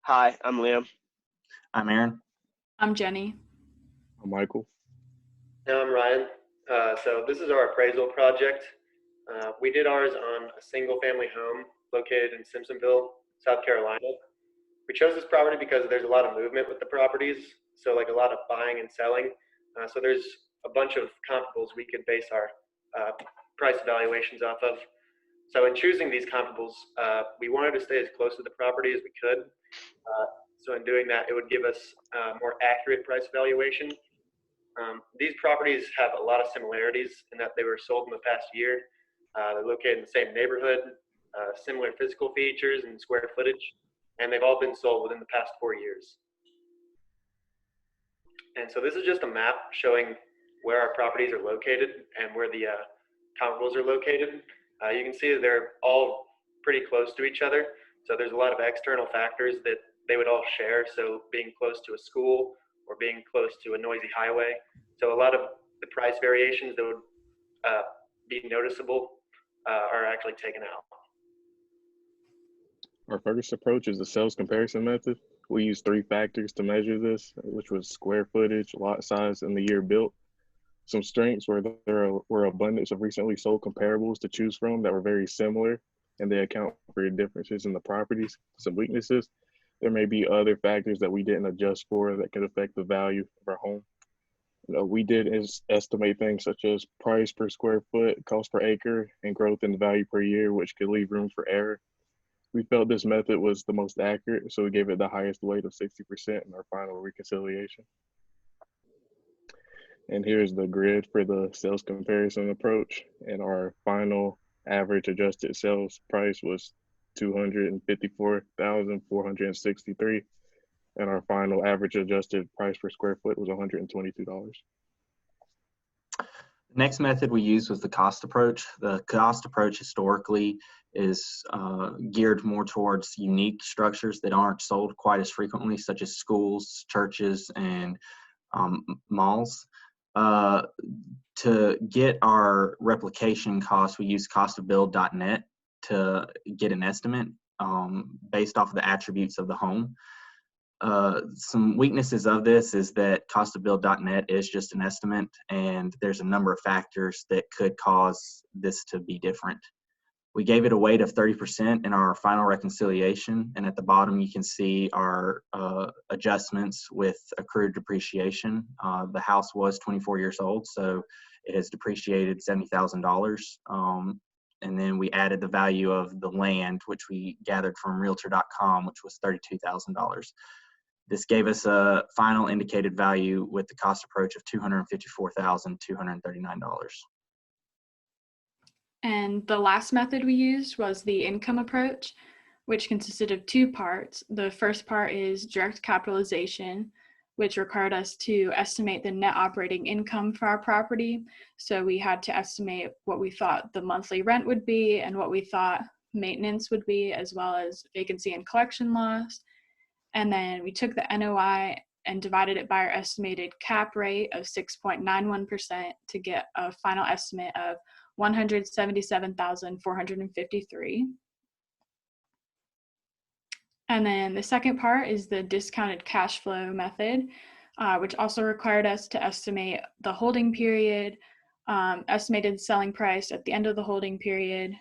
Hi, I'm Liam. I'm Aaron. I'm Jenny. I'm Michael. And I'm Ryan. So this is our appraisal project. We did ours on a single family home located in Simpsonville, South Carolina. We chose this property because there's a lot of movement with the properties, so like a lot of buying and selling. So there's a bunch of comparables we could base our price evaluations off of. So in choosing these comparables, we wanted to stay as close to the property as we could. So in doing that, it would give us a more accurate price evaluation. These properties have a lot of similarities in that they were sold in the past year. They're located in the same neighborhood, similar physical features and square footage, and they've all been sold within the past 4 years. And so this is just a map showing where our properties are located and where the comparables are located. You can see that they're all pretty close to each other. So there's a lot of external factors that they would all share. So being close to a school or being close to a noisy highway. So a lot of the price variations that would be noticeable are actually taken out. Our first approach is the sales comparison method. We use 3 factors to measure this, which was square footage, lot size, and the year built. Some strengths were there were abundance of recently sold comparables to choose from that were very similar, and they account for differences in the properties. Some weaknesses, there may be other factors that we didn't adjust for that could affect the value of our home. We did estimate things such as price per square foot, cost per acre, and growth in the value per year, which could leave room for error. We felt this method was the most accurate, so we gave it the highest weight of 60% in our final reconciliation. And here's the grid for the sales comparison approach. And our final average adjusted sales price was $254,463. And our final average adjusted price per square foot was $122. The next method we used was the cost approach. The cost approach historically is geared more towards unique structures that aren't sold quite as frequently, such as schools, churches, and malls. To get our replication costs, we use costofbuild.net to get an estimate based off of the attributes of the home. Some weaknesses of this is that costofbuild.net is just an estimate, and there's a number of factors that could cause this to be different. We gave it a weight of 30% in our final reconciliation, and at the bottom you can see our adjustments with accrued depreciation. The house was 24 years old, so it has depreciated $70,000. And then we added the value of the land, which we gathered from realtor.com, which was $32,000. This gave us a final indicated value with the cost approach of $254,239. And the last method we used was the income approach, which consisted of 2 parts. The first part is direct capitalization, which required us to estimate the net operating income for our property. So we had to estimate what we thought the monthly rent would be and what we thought maintenance would be, as well as vacancy and collection loss. And then we took the NOI and divided it by our estimated cap rate of 6.91% to get a final estimate of $177,453. And then the second part is the discounted cash flow method, which also required us to estimate the holding period, estimated selling price at the end of the holding period,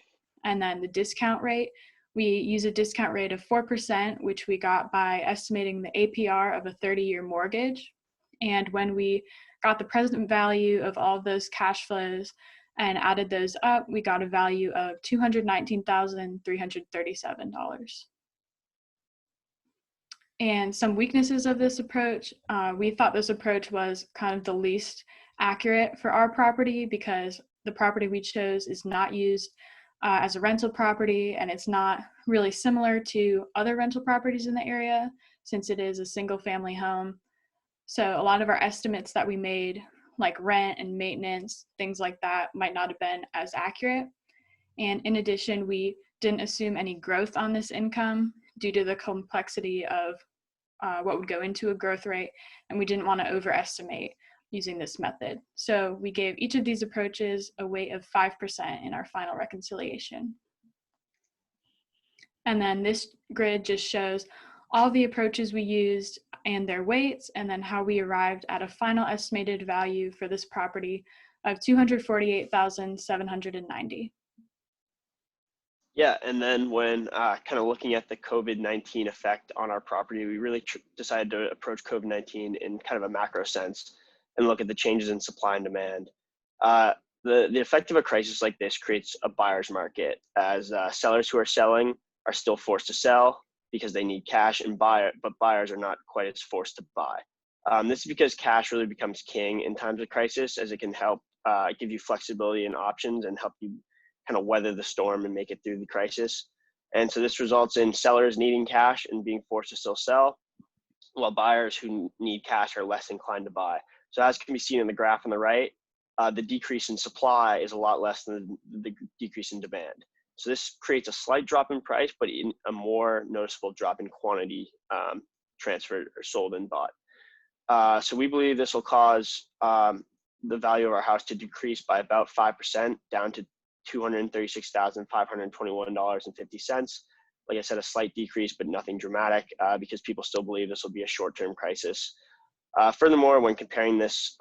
and then the discount rate. We use a discount rate of 4%, which we got by estimating the APR of a 30-year mortgage. And when we got the present value of all of those cash flows and added those up, we got a value of $219,337. And some weaknesses of this approach, we thought this approach was kind of the least accurate for our property because the property we chose is not used as a rental property, and it's not really similar to other rental properties in the area since it is a single family home. So a lot of our estimates that we made, like rent and maintenance, things like that, might not have been as accurate. And in addition, we didn't assume any growth on this income due to the complexity of what would go into a growth rate, and we didn't want to overestimate using this method. So we gave each of these approaches a weight of 5% in our final reconciliation. And then this grid just shows all the approaches we used and their weights, and then how we arrived at a final estimated value for this property of $248,790. Yeah, and then when kind of looking at the COVID-19 effect on our property, we really decided to approach COVID-19 in kind of a macro sense and look at the changes in supply and demand. The effect of a crisis like this creates a buyer's market, as sellers who are selling are still forced to sell because they need cash, but buyers are not quite as forced to buy. This is because cash really becomes king in times of crisis, as it can help give you flexibility and options and help you kind of weather the storm and make it through the crisis. And so this results in sellers needing cash and being forced to still sell, while buyers who need cash are less inclined to buy. So as can be seen in the graph on the right, the decrease in supply is a lot less than the decrease in demand. So this creates a slight drop in price, but in a more noticeable drop in quantity transferred or sold and bought. So we believe this will cause the value of our house to decrease by about 5%, down to $236,521.50. Like I said, a slight decrease, but nothing dramatic, because people still believe this will be a short-term crisis. Furthermore, when comparing this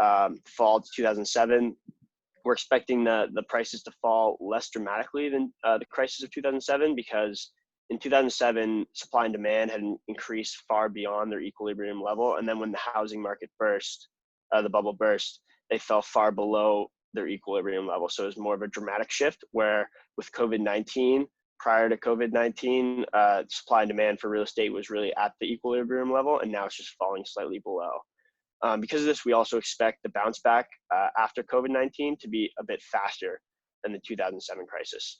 fall to 2007, we're expecting the prices to fall less dramatically than the crisis of 2007, because in 2007, supply and demand had increased far beyond their equilibrium level. And then when the housing market burst, the bubble burst, they fell far below their equilibrium level. So it was more of a dramatic shift, where with COVID-19, prior to COVID-19, supply and demand for real estate was really at the equilibrium level, and now it's just falling slightly below. Because of this, we also expect the bounce back after COVID-19 to be a bit faster than the 2007 crisis.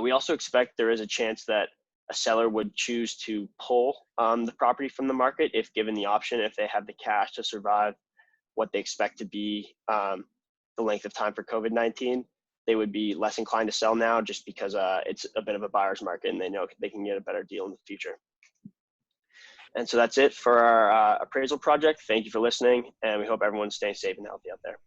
We also expect there is a chance that a seller would choose to pull the property from the market if given the option, if they have the cash to survive what they expect to be the length of time for COVID-19. They would be less inclined to sell now, just because it's a bit of a buyer's market and they know they can get a better deal in the future. And so that's it for our appraisal project. Thank you for listening, and we hope everyone's staying safe and healthy out there.